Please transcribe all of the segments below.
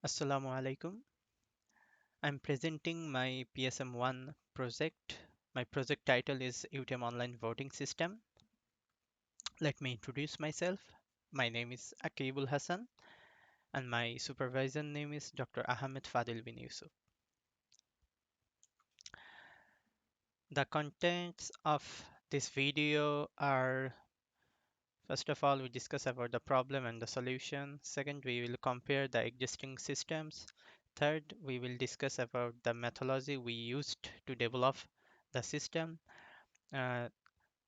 Assalamu alaikum. I'm presenting my PSM1 project. My project title is UTM Online Voting System. Let me introduce myself. My name is Akibul Hassan and my supervisor name is Dr. Ahmed Fadil bin Yusuf. The contents of this video are: first of all, we discuss about the problem and the solution. Second, we will compare the existing systems. Third, we will discuss about the methodology we used to develop the system. Uh,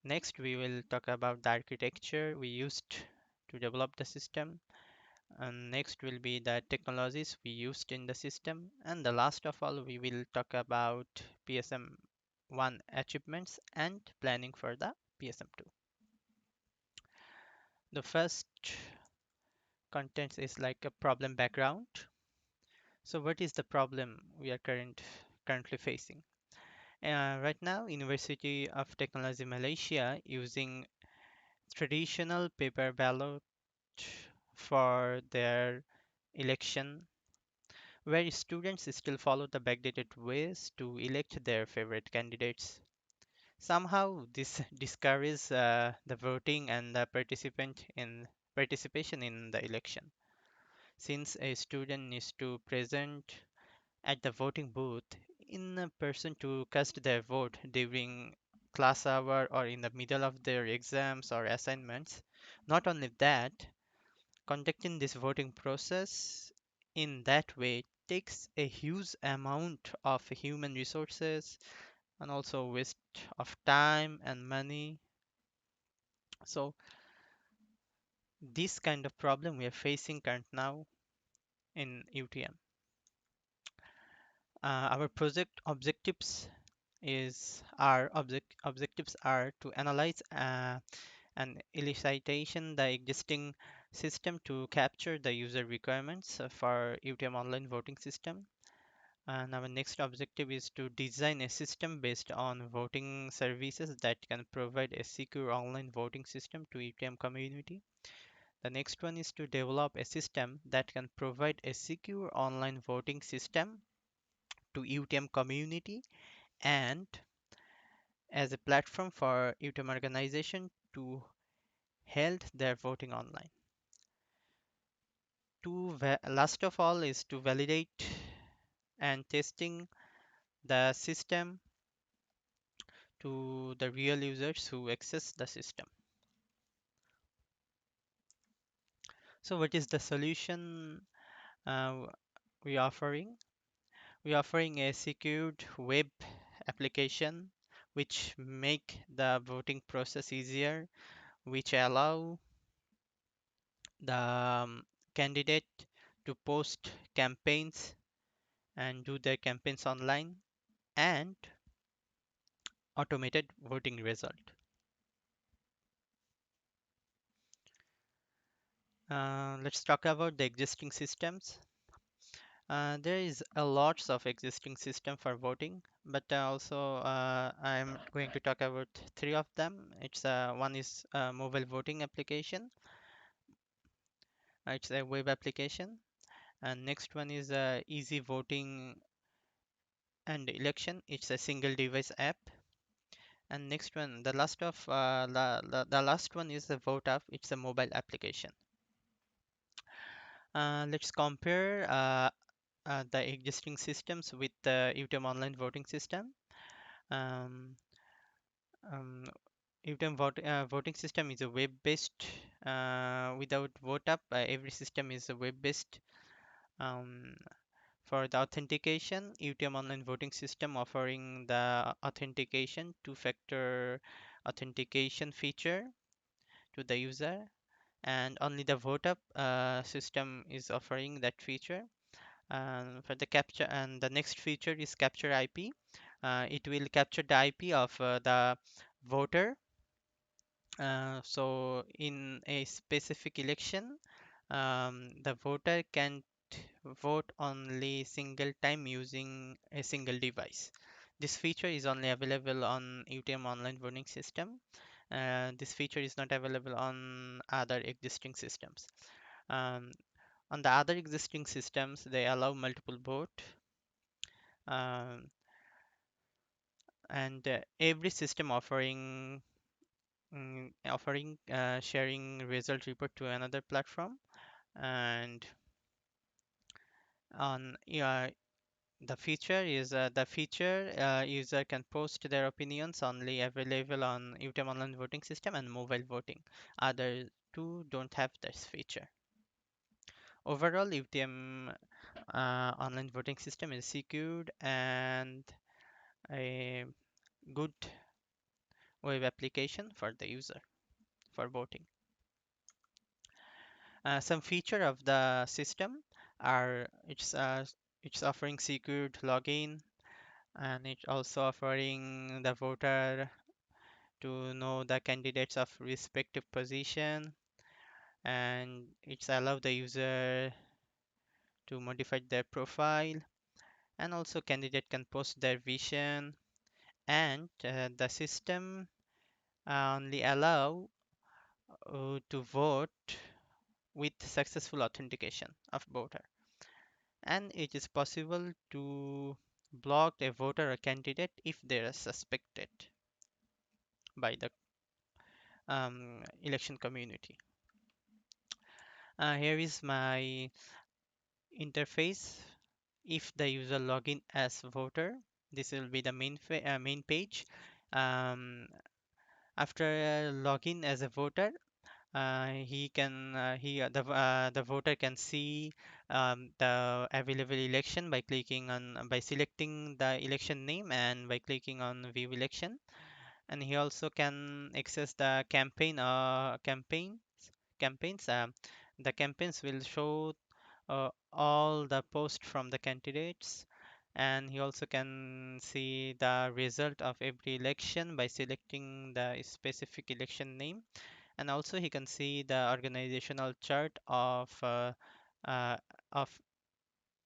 Next, we will talk about the architecture we used to develop the system. And next will be the technologies we used in the system. And the last of all, we will talk about PSM1 achievements and planning for the PSM2. The first content is like a problem background. So what is the problem we are currently facing? Right now, University of Technology Malaysia using traditional paper ballot for their election, where students still follow the backdated ways to elect their favorite candidates. Somehow, this discourages the voting and the participation in the election, since a student needs to present at the voting booth in person to cast their vote during class hour or in the middle of their exams or assignments. Not only that, conducting this voting process in that way takes a huge amount of human resources and also waste of time and money. So this kind of problem we are facing current now in UTM. Our project objectives are to analyze and elicitation the existing system to capture the user requirements for UTM online voting system. And our next objective is to design a system based on voting services that can provide a secure online voting system to UTM community. The next one is to develop a system that can provide a secure online voting system to UTM community and as a platform for UTM organization to held their voting online. Last of all is to validate and testing the system to the real users who access the system. So what is the solution uh, we offering? We offering a secured web application which make the voting process easier, which allow the candidate to post campaigns and do their campaigns online and automated voting result. Let's talk about the existing systems. There is a lots of existing system for voting, but also I'm going to talk about three of them. It's one is a mobile voting application. It's a web application, and next one is easy voting and election. It's a single device app. And next one, the last one is the vote app. It's a mobile application. Let's compare the existing systems with the UTM online voting system. Um, um, UTM voting system is a web-based. Without VoteUp, every system is a web-based. Um, for the authentication, UTM online voting system offering the authentication two-factor authentication feature to the user, and only the VoteUp system is offering that feature. For the capture, and the next feature is capture IP. It will capture the IP of the voter. So in a specific election, the voter can vote only single time using a single device. This feature is only available on UTM online voting system. This feature is not available on other existing systems. Um, On the other existing systems, they allow multiple vote, um, and every system offering sharing result report to another platform. And on the feature user can post their opinions only available on UTM online voting system and mobile voting. Other two don't have this feature. Overall, UTM online voting system is secured and a good web application for the user for voting. Some feature of the system are it's offering secured login, and it's also offering the voter to know the candidates of respective position, and it's allow the user to modify their profile, and also candidate can post their vision, and the system only allow to vote with successful authentication of voter, and it is possible to block a voter or candidate if they are suspected by the election community. Here is my interface. If the user login as voter, this will be the main page. Um, After login as a voter, the voter can see the available election by selecting the election name and by clicking on view election, and he also can access the campaigns. The campaigns will show all the posts from the candidates, and he also can see the result of every election by selecting the specific election name, and also he can see the organizational chart uh, of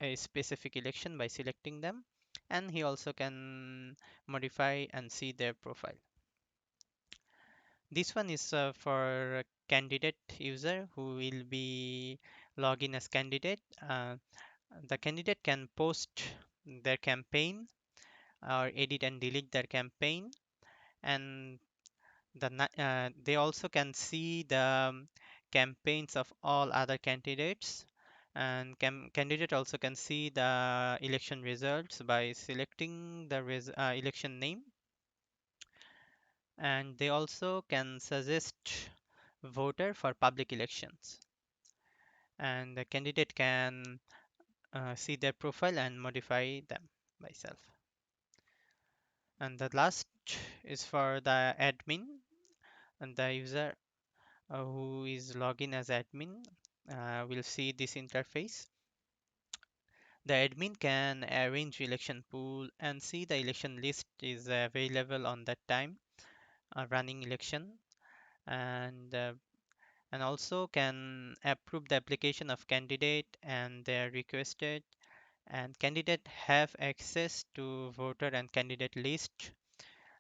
a specific election by selecting them, and he also can modify and see their profile. This one is for a candidate user who will be login as candidate. The candidate can post their campaign or edit and delete their campaign, and they also can see the campaigns of all other candidates, and candidate also can see the election results by selecting the election name, and they also can suggest voter for public elections, and the candidate can see their profile and modify them by self. And the last is for the admin, and the user who is login as admin will see this interface. The admin can arrange election pool and see the election list is available on that time running election, and also can approve the application of candidate and their requested, and candidate have access to voter and candidate list.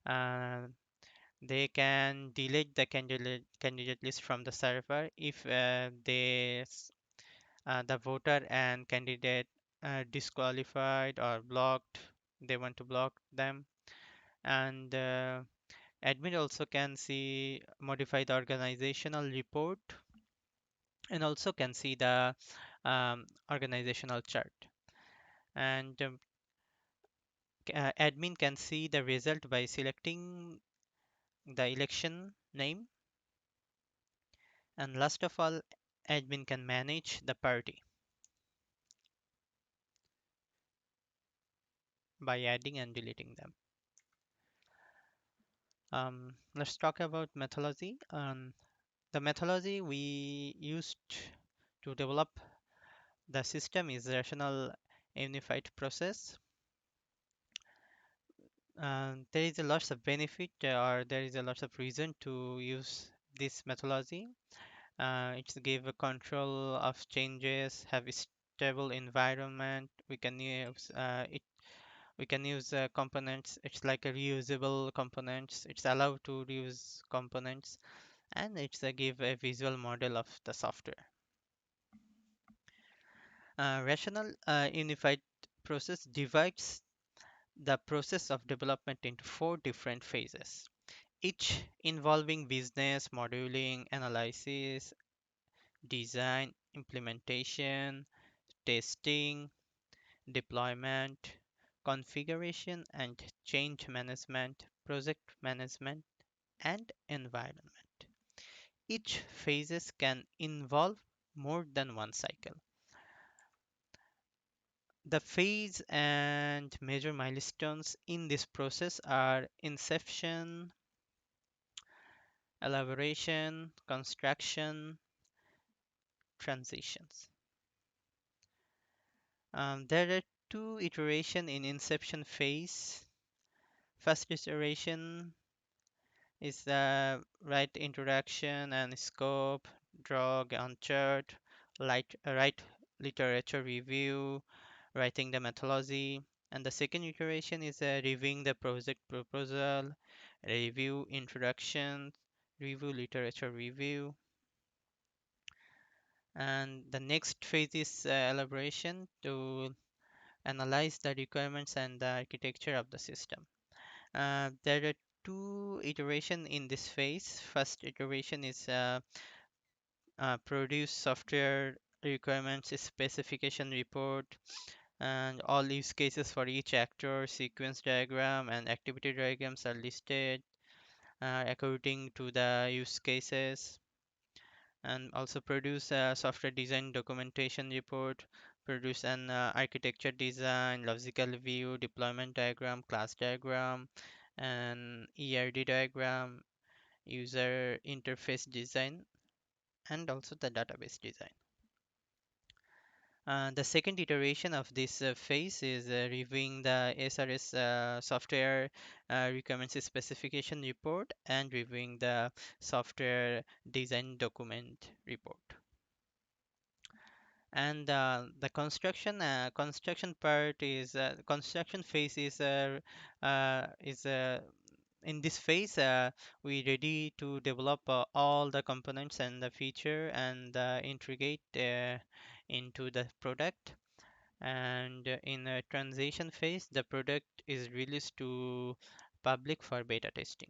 uh, they can delete the candidate list from the server if the voter and candidate disqualified or blocked. They want to block them, and admin also can see modify the organizational report, and also can see the organizational chart, and admin can see the result by selecting the election name, and last of all, admin can manage the party by adding and deleting them. Let's talk about methodology. The methodology we used to develop the system is rational unified process. There is a lots of benefit or there is a lots of reason to use this methodology. It's give a control of changes, have a stable environment. We can use components. It's like a reusable components. It's allowed to reuse components, and it's give a visual model of the software. Rational unified process divides the process of development into four different phases, each involving business, modeling, analysis, design, implementation, testing, deployment, configuration and change management, project management, and environment. Each phases can involve more than one cycle. The phase and major milestones in this process are inception, elaboration, construction, transitions. There are two iterations in inception phase. First iteration is the right introduction and scope, draw Gantt chart, write literature review, writing the methodology. And the second iteration is reviewing the project proposal, review introduction, review literature review. And the next phase is elaboration to analyze the requirements and the architecture of the system. There are two iterations in this phase. First iteration is produce software requirements specification report and all use cases for each actor, sequence diagram and activity diagrams are listed according to the use cases, and also produce a software design documentation report, produce an architecture design, logical view, deployment diagram, class diagram, and ERD diagram, user interface design, and also the database design. The second iteration of this phase is reviewing the SRS software requirements specification report and reviewing the software design document report. And the construction part is construction phase is in this phase we ready to develop all the components and the feature and integrate into the product. And in a transition phase, the product is released to public for beta testing.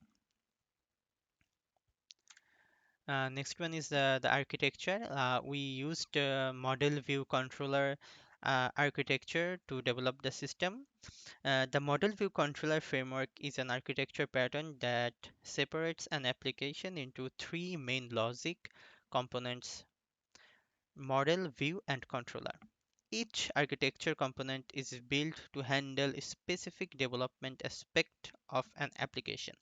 Next one is the architecture. We used model view controller architecture to develop the system. The model view controller framework is an architecture pattern that separates an application into three main logic components: model, view, and controller. Each architecture component is built to handle a specific development aspect of an application.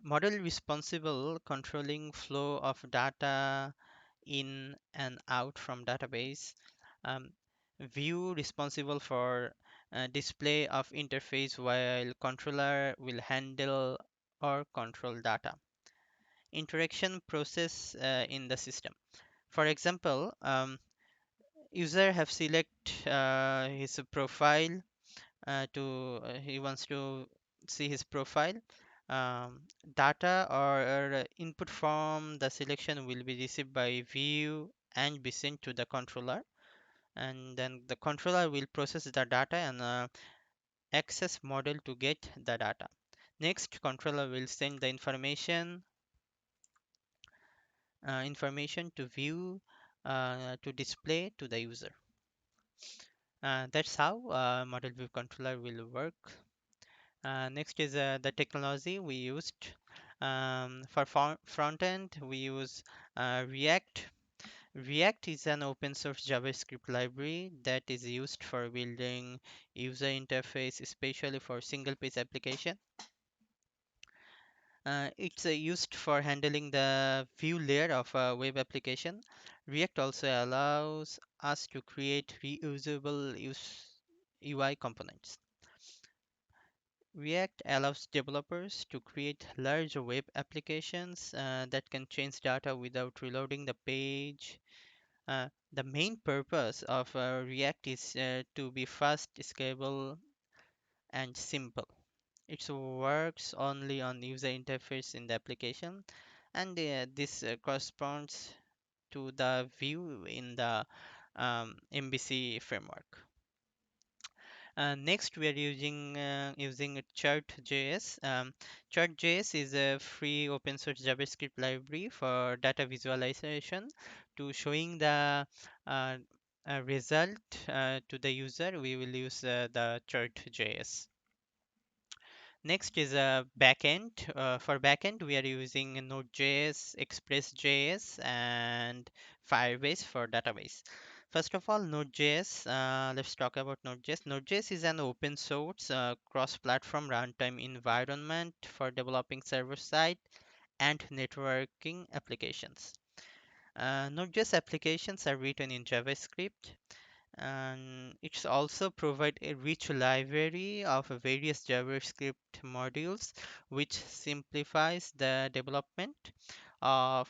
Model responsible controlling flow of data in and out from database. Um, View responsible for display of interface while controller will handle or control data. Interaction process in the system. For example, user have select his profile to he wants to see his profile. Data or input from the selection will be received by view and be sent to the controller, and then the controller will process the data and access model to get the data. Next, controller will send the information to view to display to the user. That's how model view controller will work. Next is the technology we used. For front end, we use React. React is an open source JavaScript library that is used for building user interface, especially for single page application. It's used for handling the view layer of a web application. React also allows us to create reusable UI components. React allows developers to create large web applications that can change data without reloading the page. The main purpose of React is to be fast, scalable, and simple. It works only on user interface in the application, and this corresponds to the view in the MVC framework. Next, we are using Chart.js. Chart.js is a free open source JavaScript library for data visualization to showing the uh, result to the user. We will use the Chart.js. Next is a backend. For backend, we are using Node.js, Express.js, and Firebase for database. First of all, Node.js. Let's talk about Node.js. Node.js is an open source cross-platform runtime environment for developing server-side and networking applications. Node.js applications are written in JavaScript, and it's also provide a rich library of various JavaScript modules, which simplifies the development of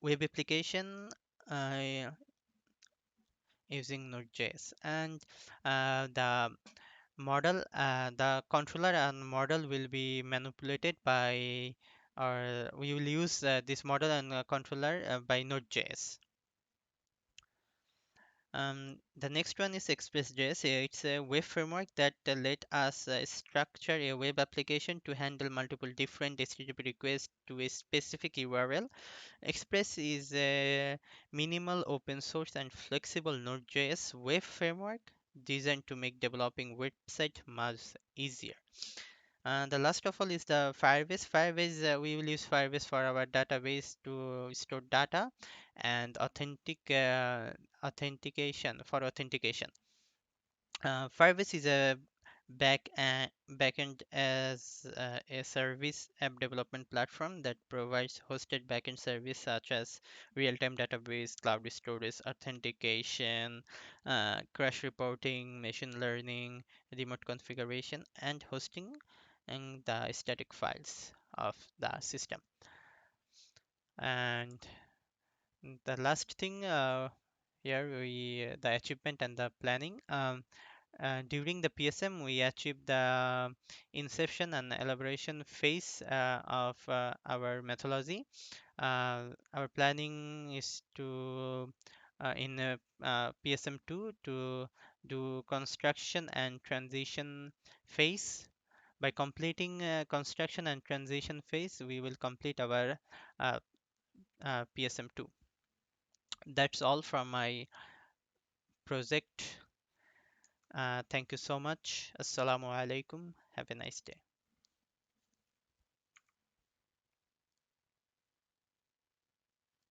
web application uh, using Node.js. And the controller and model will be manipulated by, or we will use this model and controller by Node.js. The next one is Express.js. It's a web framework that let us structure a web application to handle multiple different HTTP requests to a specific URL. Express is a minimal open source and flexible Node.js web framework designed to make developing website much easier. The last of all is the Firebase. Firebase, we will use Firebase for our database to store data and authentication. Firebase is a backend as a service app development platform that provides hosted backend service such as real-time database, cloud storage, authentication, crash reporting, machine learning, remote configuration, and hosting and the static files of the system. And the last thing here we the achievement and the planning. During the PSM, we achieved the inception and elaboration phase of our methodology. Our planning is to in PSM2 to do construction and transition phase. By completing construction and transition phase, we will complete our uh, PSM2. That's all from my project. Thank you so much. Assalamu alaikum. Have a nice day.